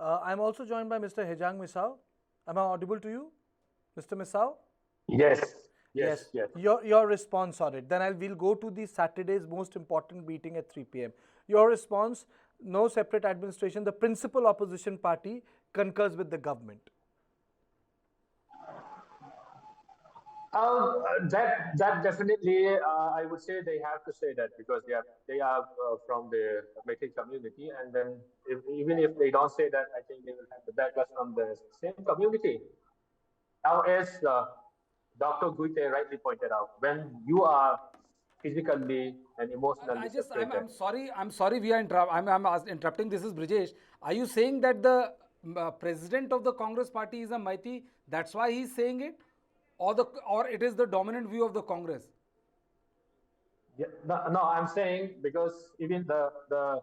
I'm also joined by Mr. Hejang Misao. Am I audible to you, Mr. Misao? Yes, Yes. yes, yes. Your response on it. Then we'll go to the Saturday's most important meeting at 3 p.m. Your response: no separate administration. The principal opposition party concurs with the government. That definitely, I would say they have to say that because they are from the Metis community, and then even if they don't say that, I think they will have the backlash from the same community. Now, as Dr. Guite rightly pointed out, when you are physically and emotionally separated. I'm sorry, I'm interrupting. This is Brijesh. Are you saying that the president of the Congress party is a Maiti? That's why he's saying it, or it is the dominant view of the Congress? Yeah, no, I'm saying because even the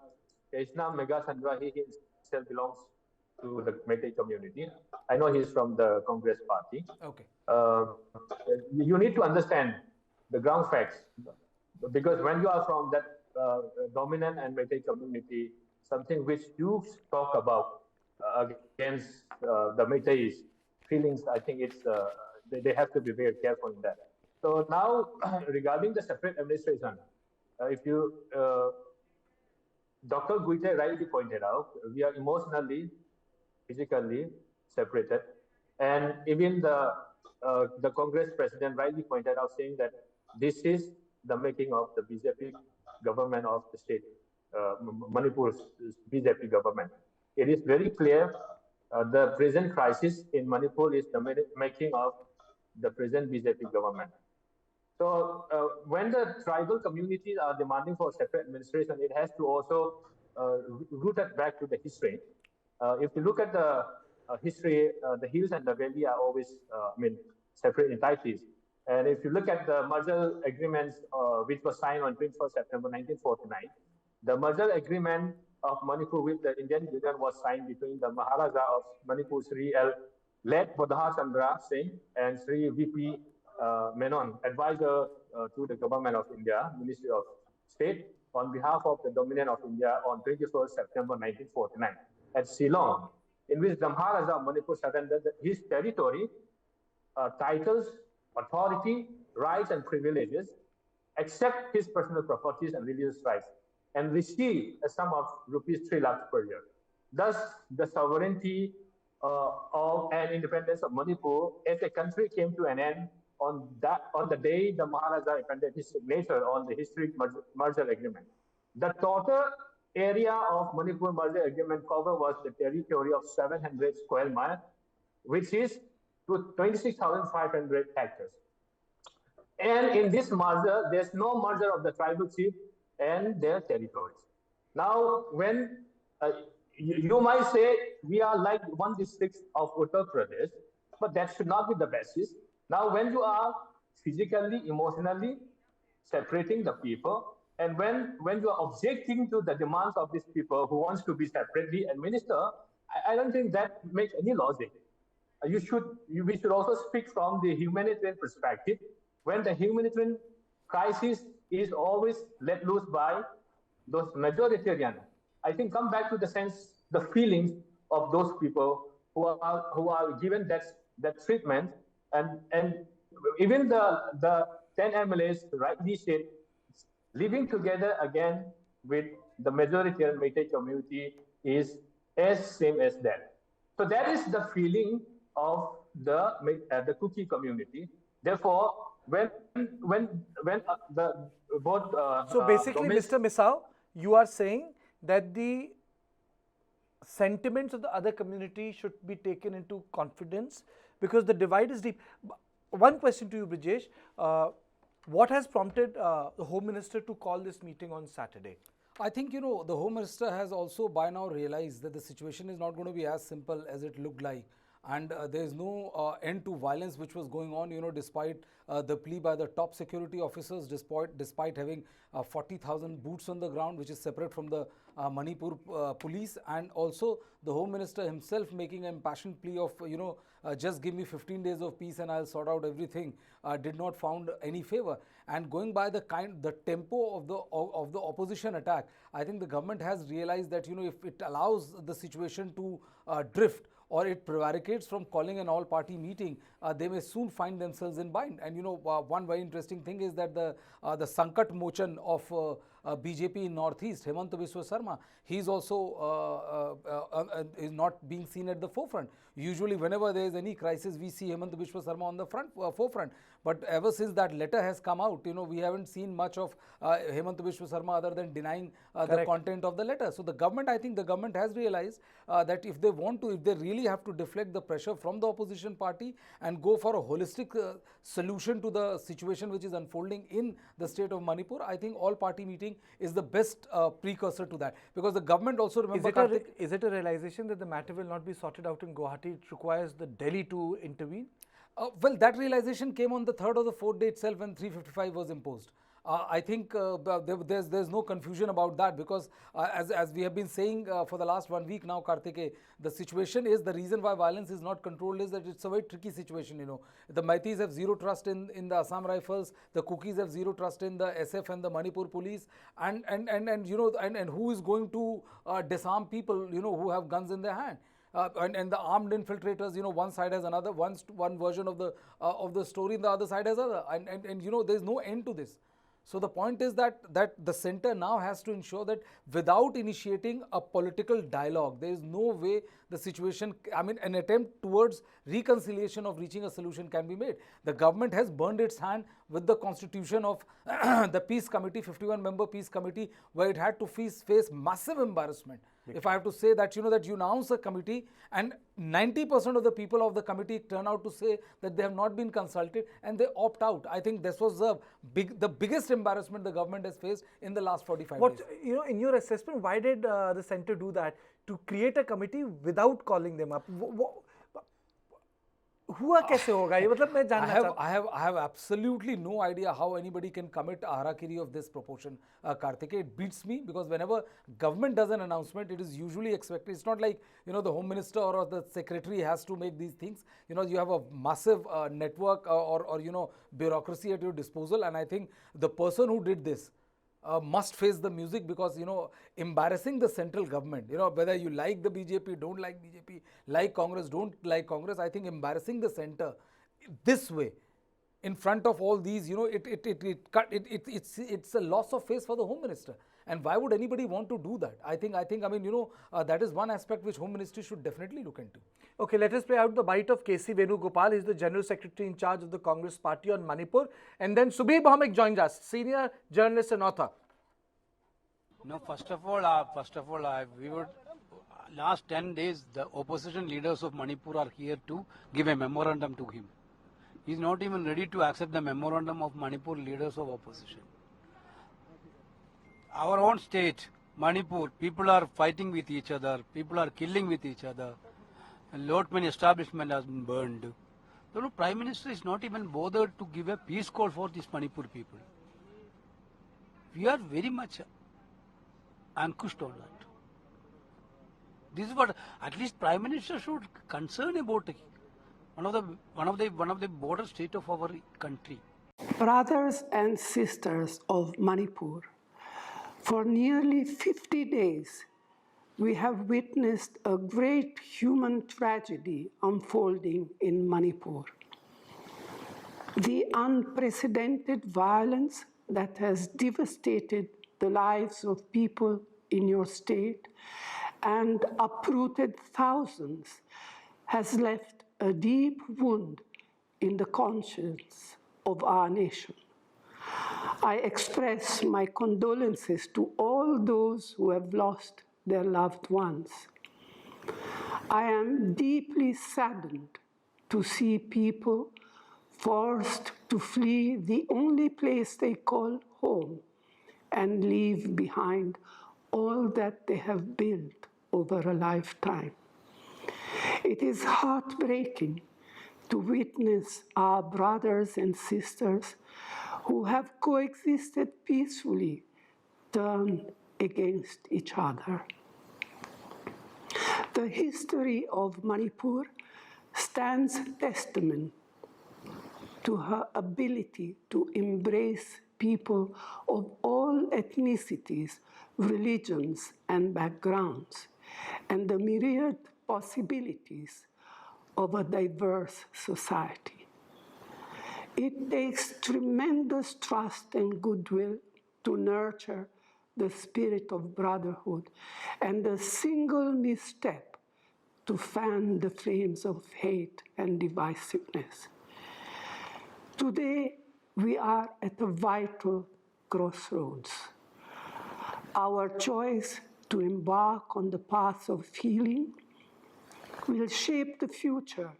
Krishna Mega Chandra, he himself belongs to the Metis community. I know he's from the Congress party. Okay. Uh, you need to understand the ground facts because when you are from that dominant and Metis community, something which you talk about against the Metis feelings, I think they have to be very careful in that. So now, regarding the separate administration, if you Dr. Guite rightly pointed out, we are emotionally, physically separated, and even the Congress president rightly pointed out, saying that this is the making of the BJP government of the state, Manipur's BJP government. It is very clear. The present crisis in Manipur is the making of the present BJP government. So when the tribal communities are demanding for separate administration, it has to also root it back to the history. If you look at the history, the hills and the valley are always, separate entities. And if you look at the merger agreements, which was signed on 21st September 1949, the merger agreement of Manipur with the Indian Union was signed between the Maharaja of Manipur, Sri L. led Bodha Chandra Singh, and Sri V.P. Menon, advisor to the government of India, Ministry of State, on behalf of the Dominion of India on 21st September 1949 at Ceylon, in which the Maharaja of Manipur surrendered his territory, titles, authority, rights, and privileges, except his personal properties and religious rights, and received a sum of rupees 3 lakhs per year. Thus, the sovereignty of and independence of Manipur as a country came to an end on the day the Maharaja appended his signature on the historic merger agreement. The total area of Manipur merger agreement cover was the territory of 700 square miles, which is to 26,500 hectares. And in this merger, there's no merger of the tribal chief and their territories. Now, when you might say we are like 1/6 of Uttar Pradesh, but that should not be the basis. Now, when you are physically, emotionally separating the people, and when you are objecting to the demands of these people who wants to be separately administered, I don't think that makes any logic. We should also speak from the humanitarian perspective. When the humanitarian crisis is always let loose by those majoritarian, I think come back to the sense, the feelings of those people who are given that treatment, and even the 10 MLAs rightly said, living together again with the majoritarian Meitei community is as same as that. So that is the feeling of the Kuki community. Therefore, when the both So basically, Mr. Misao, you are saying that the sentiments of the other community should be taken into confidence because the divide is deep. One question to you, Brijesh. What has prompted the Home Minister to call this meeting on Saturday? I think, the Home Minister has also by now realized that the situation is not going to be as simple as it looked like. and there is no end to violence which was going on, despite the plea by the top security officers, despite having 40,000 boots on the ground, which is separate from the Manipur police, and also the Home Minister himself making an impassioned plea of, just give me 15 days of peace and I'll sort out everything, did not found any favor. And going by the tempo of the opposition attack, I think the government has realized that, if it allows the situation to drift, or it prevaricates from calling an all-party meeting, they may soon find themselves in bind. And one very interesting thing is that the Sankat Mochan of BJP in Northeast, Hemant Biswa Sarma, he's also is not being seen at the forefront. Usually, whenever there is any crisis, we see Hemant Biswa Sarma on the forefront. But ever since that letter has come out, we haven't seen much of Hemant Biswa Sarma other than denying the content of the letter. So I think the government has realized that if they really have to deflect the pressure from the opposition party and go for a holistic solution to the situation which is unfolding in the state of Manipur, I think all-party meeting is the best precursor to that. Because the government also, remember, is it a realization that the matter will not be sorted out in Guwahati? It requires the Delhi to intervene? Well, that realization came on the third or the fourth day itself when 355 was imposed. I think there's no confusion about that, because as we have been saying for the last 1 week now, Karthike, the situation is, the reason why violence is not controlled is that it's a very tricky situation. The Meiteis have zero trust in the Assam Rifles, the Kukis have zero trust in the SF and the Manipur police, and who is going to disarm people who have guns in their hand? And the armed infiltrators, one side has one version of the story, and the other side has other, and there's no end to this. So the point is that the center now has to ensure that without initiating a political dialogue, there is no way the situation, an attempt towards reconciliation of reaching a solution can be made. The government has burned its hand with the constitution of the Peace Committee, 51-member Peace Committee, where it had to face massive embarrassment. If I have to say that, that you announce a committee and 90% of the people of the committee turn out to say that they have not been consulted and they opt out. I think this was the biggest embarrassment the government has faced in the last 45 days. In your assessment, why did the center do that? To create a committee without calling them up? हुआ कैसे होगा ये, मतलब मैं जानना चाहता हूं. I have absolutely no idea how anybody can commit harakiri of this proportion, Karthike. It beats me, because whenever government does an announcement, it is usually expected. It's not like the Home Minister or the Secretary has to make these things. You have a massive network or bureaucracy at your disposal, and I think the person who did this must face the music, because embarrassing the central government, whether you like the BJP, don't like BJP, like Congress, don't like Congress, I think embarrassing the center this way in front of all these, it's a loss of face for the Home Minister. And why would anybody want to do that? I think that is one aspect which Home Ministry should definitely look into. Okay, let us play out the bite of KC Venugopal. He is the General Secretary in charge of the Congress Party on Manipur. And then Subir Bhaumik joins us, senior journalist and author. No, first of all, we would, last 10 days, the opposition leaders of Manipur are here to give a memorandum to him. He is not even ready to accept the memorandum of Manipur leaders of opposition. Our own state, Manipur, people are fighting with each other, people are killing with each other, a lot many establishment has been burned. The Prime Minister is not even bothered to give a peace call for these Manipur people. We are very much anxiously on that. This is what at least Prime Minister should concern about one of the border state of our country. Brothers and sisters of Manipur, for nearly 50 days, we have witnessed a great human tragedy unfolding in Manipur. The unprecedented violence that has devastated the lives of people in your state and uprooted thousands has left a deep wound in the conscience of our nation. I express my condolences to all those who have lost their loved ones. I am deeply saddened to see people forced to flee the only place they call home and leave behind all that they have built over a lifetime. It is heartbreaking to witness our brothers and sisters who have coexisted peacefully turn against each other. The history of Manipur stands testament to her ability to embrace people of all ethnicities, religions, and backgrounds, and the myriad possibilities of a diverse society. It takes tremendous trust and goodwill to nurture the spirit of brotherhood, and a single misstep to fan the flames of hate and divisiveness. Today, we are at a vital crossroads. Our choice to embark on the path of healing will shape the future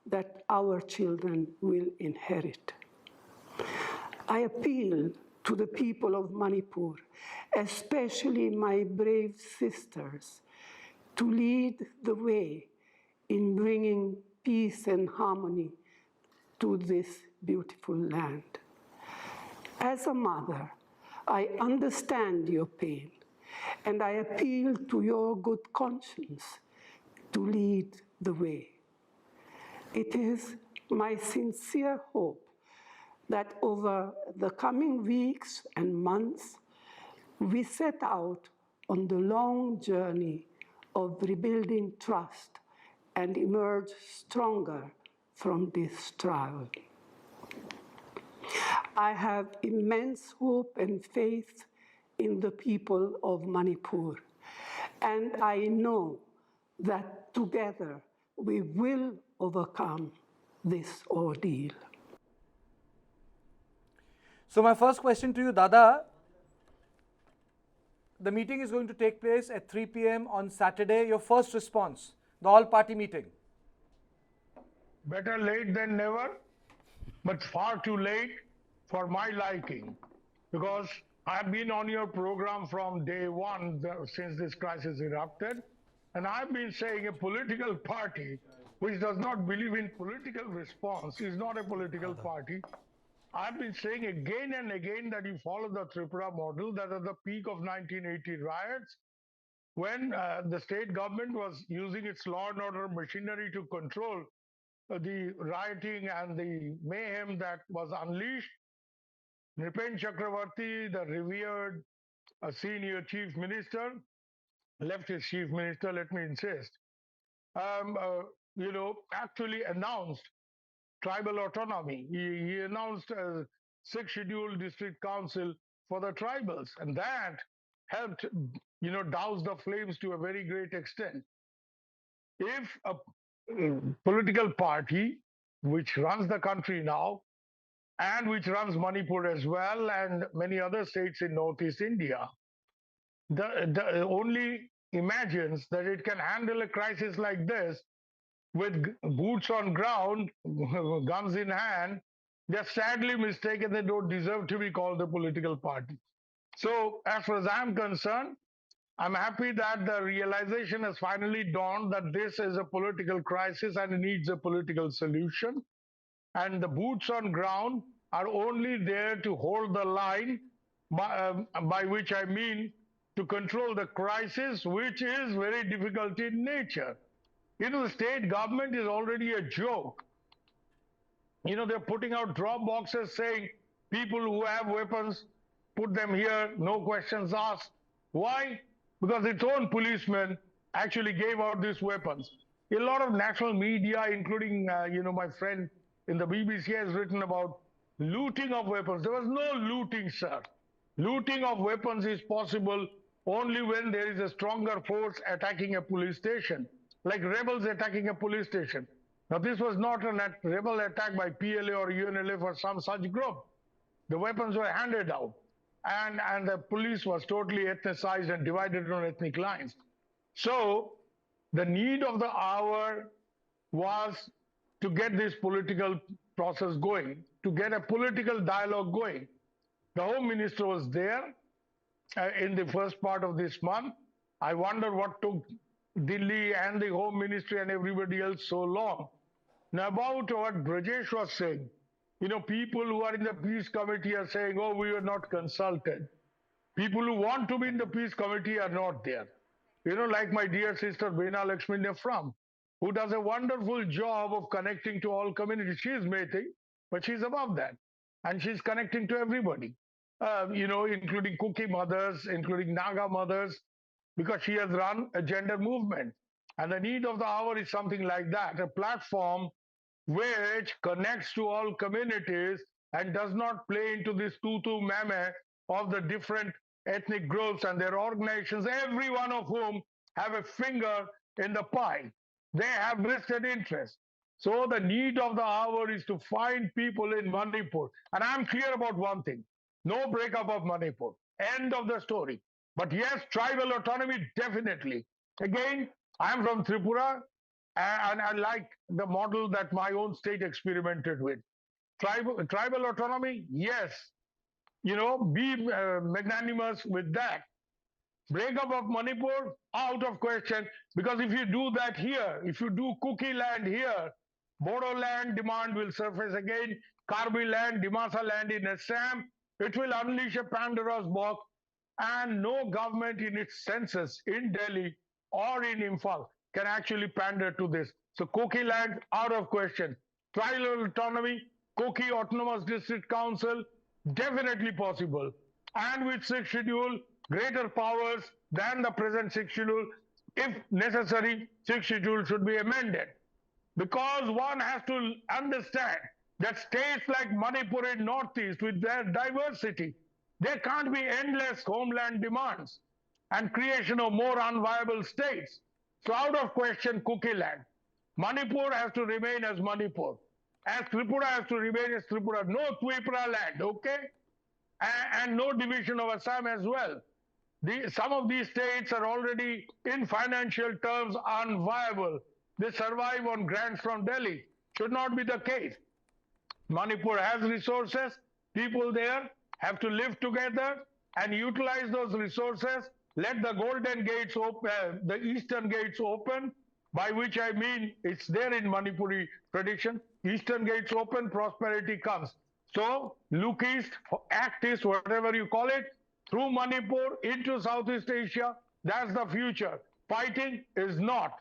that our children will inherit. I appeal to the people of Manipur, especially my brave sisters, to lead the way in bringing peace and harmony to this beautiful land. As a mother, I understand your pain, and I appeal to your good conscience to lead the way. It is my sincere hope that over the coming weeks and months, we set out on the long journey of rebuilding trust and emerge stronger from this trial. I have immense hope and faith in the people of Manipur, and I know that together we will overcome this ordeal. So my first question to you, Dada, the meeting is going to take place at 3 p.m. on Saturday. Your first response, the all-party meeting. Better late than never, but far too late for my liking, because I've been on your program from day one since this crisis erupted, and I've been saying a political party which does not believe in political response is not a political party. I've been saying again and again that you follow the Tripura model, that at the peak of 1980 riots, when the state government was using its law and order machinery to control the rioting and the mayhem that was unleashed, Nipen Chakravarti, the revered senior chief minister, leftist chief minister, let me insist, actually announced tribal autonomy. He announced a sixth scheduled district council for the tribals, and that helped, douse the flames to a very great extent. If a political party which runs the country now and which runs Manipur as well and many other states in Northeast India, the only imagines that it can handle a crisis like this with boots on ground, guns in hand, they're sadly mistaken. They don't deserve to be called a political party. So, as far as I'm concerned, I'm happy that the realization has finally dawned that this is a political crisis and it needs a political solution. And the boots on ground are only there to hold the line, by which I mean to control the crisis, which is very difficult in nature. The state government is already a joke. They're putting out drop boxes saying people who have weapons, put them here, no questions asked. Why? Because its own policemen actually gave out these weapons. A lot of national media, including, my friend in the BBC has written about looting of weapons. There was no looting, sir. Looting of weapons is possible only when there is a stronger force attacking a police station, like rebels attacking a police station. Now, this was not a rebel attack by PLA or UNLF or some such group. The weapons were handed out, and the police was totally ethnicized and divided on ethnic lines. So, the need of the hour was to get this political process going, to get a political dialogue going. The Home Minister was there in the first part of this month. I wonder what took Delhi and the Home Ministry and everybody else so long. Now, about what Brajesh was saying, people who are in the peace committee are saying, oh, we were not consulted. People who want to be in the peace committee are not there. Like my dear sister Veena Lakshmi Nefram, who does a wonderful job of connecting to all communities. She is Methi, but she's above that. And she's connecting to everybody, including Kuki mothers, including Naga mothers, because she has run a gender movement. And the need of the hour is something like that, a platform which connects to all communities and does not play into this tutu meme of the different ethnic groups and their organizations, every one of whom have a finger in the pie. They have vested interest. So the need of the hour is to find people in Manipur. And I'm clear about one thing: no breakup of Manipur. End of the story. But yes, tribal autonomy, definitely. Again, I'm from Tripura, and I like the model that my own state experimented with. Tribal autonomy, yes. Be magnanimous with that. Breakup of Manipur, out of question. Because if you do that here, if you do Kuki land here, Bodo land demand will surface again. Karbi land, Dimasa land in Assam, it will unleash a Pandora's box, and no government in its senses in Delhi or in Imphal can actually pander to this. So Kuki land, out of question. Tribal autonomy, Kuki Autonomous District Council, definitely possible. And with sixth schedule, greater powers than the present sixth schedule. If necessary, sixth schedule should be amended. Because one has to understand that states like Manipur in Northeast, with their diversity, there can't be endless homeland demands and creation of more unviable states. So out of question, Kuki land. Manipur has to remain as Manipur. As Tripura has to remain as Tripura. No Tripura land, okay? And no division of Assam as well. Some of these states are already, in financial terms, unviable. They survive on grants from Delhi. Should not be the case. Manipur has resources. People there have to live together and utilize those resources. Let the golden gates open, the eastern gates open, by which I mean it's there in Manipuri tradition. Eastern gates open, prosperity comes. So look east, act east, whatever you call it, through Manipur into Southeast Asia. That's the future. Fighting is not.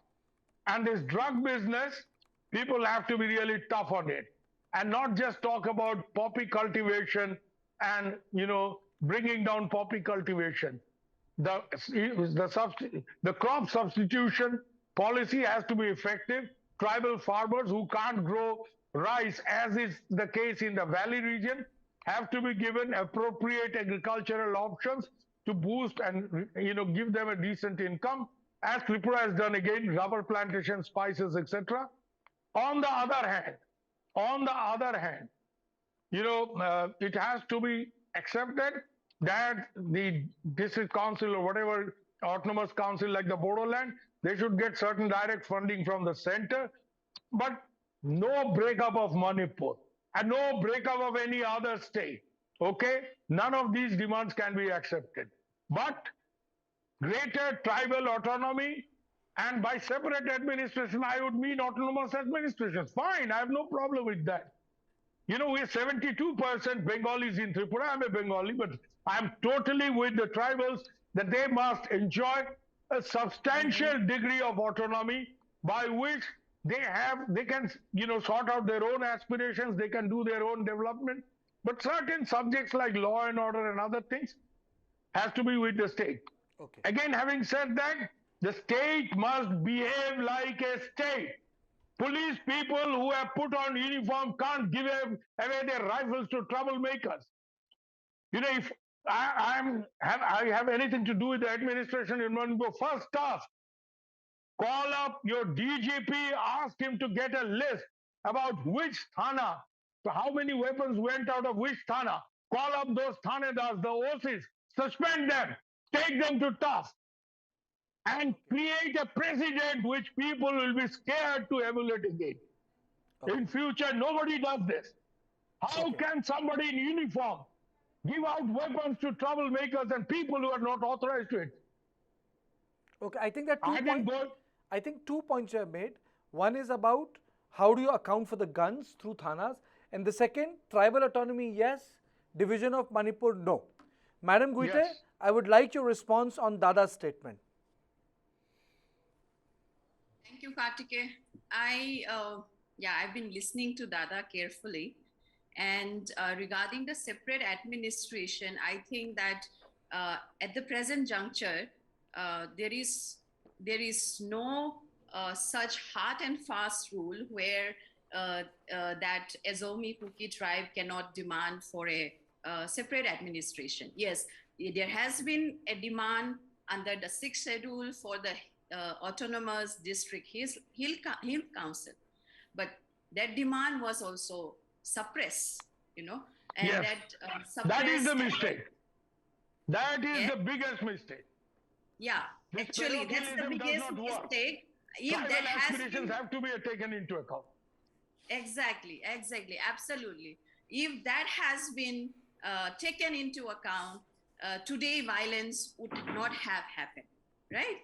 And this drug business, people have to be really tough on it and not just talk about poppy cultivation and, bringing down poppy cultivation. The crop substitution policy has to be effective. Tribal farmers who can't grow rice, as is the case in the valley region, have to be given appropriate agricultural options to boost and give them a decent income, as Tripura has done again, rubber plantation, spices, etc. On the other hand, it has to be accepted that the district council or whatever autonomous council like the Bodoland, they should get certain direct funding from the center, but no breakup of Manipur and no breakup of any other state. Okay, none of these demands can be accepted. But greater tribal autonomy, and by separate administration, I would mean autonomous administrations. Fine, I have no problem with that. We're 72% Bengalis in Tripura. I'm a Bengali, but I'm totally with the tribals that they must enjoy a substantial degree of autonomy by which they can, sort out their own aspirations, they can do their own development. But certain subjects like law and order and other things has to be with the state. Okay. Again, having said that, the state must behave like a state. Police people who have put on uniform can't give away their rifles to troublemakers. If I have anything to do with the administration in Manipur, first task, call up your DGP, ask him to get a list about which thana, how many weapons went out of which thana. Call up those thanedars, the OCs, suspend them, take them to task, and create a precedent which people will be scared to emulate again. Okay. In future, nobody does this. How can somebody in uniform give out weapons to troublemakers and people who are not authorized to it? Okay, I think that I didn't go. I think 2 points you have made. One is about how do you account for the guns through thanas, and the second, tribal autonomy, yes, division of Manipur, no. Madam Guite, Yes. I would like your response on Dada's statement. Thank you, Kartike. I've been listening to Dada carefully. And regarding the separate administration, I think that at the present juncture, there is no such hard and fast rule where that Ezomi Kuki tribe cannot demand for a separate administration. Yes, there has been a demand under the 6th schedule for the autonomous district hill council, but that demand was also suppressed, and Yes. that That is suppressed. the mistake. That is Yeah. the biggest mistake. Yeah, This actually, that's the parochialism does biggest not work. mistake. If Tribal that has aspirations been have to be taken into account. exactly, absolutely. If that has been taken into account, today violence would not have happened, right?